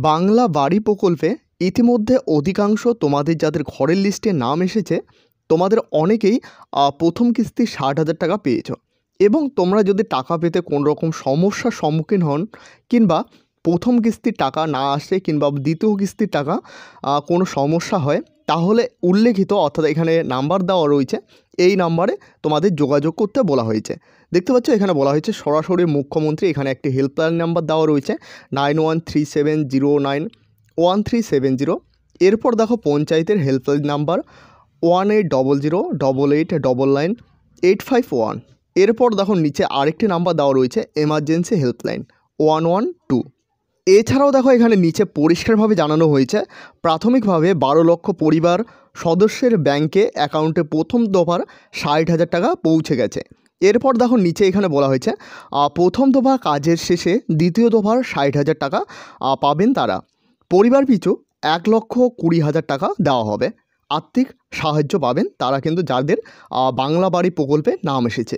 বাংলা বাড়ি প্রকল্পে ইতিমধ্যে অধিকাংশ তোমাদের যাদের ঘরের লিস্টে নাম এসেছে তোমাদের অনেকেই প্রথম কিস্তি ৬০,০০০ টাকা পেয়েছো এবং তোমরা যদি টাকা পেতে কোনো রকম সমস্যার সম্মুখীন হন কিংবা প্রথম কিস্তির টাকা না আসে কিংবা দ্বিতীয় কিস্তির টাকা কোনো সমস্যা হয় তাহলে উল্লেখিত অর্থাৎ এখানে নাম্বার দেওয়া রয়েছে এই নাম্বারে তোমাদের যোগাযোগ করতে বলা হয়েছে। দেখতে পাচ্ছ এখানে বলা হয়েছে সরাসরি মুখ্যমন্ত্রী, এখানে একটি হেল্পলাইন নাম্বার দেওয়া রয়েছে 9137091370। এরপর দেখো পঞ্চায়েতের হেল্পলাইন নাম্বার 180088999851। এরপর দেখো নিচে আরেকটি নাম্বার দেওয়া রয়েছে এমার্জেন্সি হেল্পলাইন 112। এছাড়াও দেখো এখানে নিচে পরিষ্কারভাবে জানানো হয়েছে প্রাথমিকভাবে 12 লক্ষ পরিবার সদস্যের ব্যাংকে অ্যাকাউন্টে প্রথম দফার ৬০,০০০ টাকা পৌঁছে গেছে। এরপর দেখো নিচে এখানে বলা হয়েছে প্রথম দফা কাজের শেষে দ্বিতীয় দফার ৬০,০০০ টাকা পাবেন তারা। পরিবার পিছু ১,২০,০০০ টাকা দেওয়া হবে। আর্থিক সাহায্য পাবেন তারা কিন্তু যাদের বাংলা বাড়ি প্রকল্পে নাম এসেছে।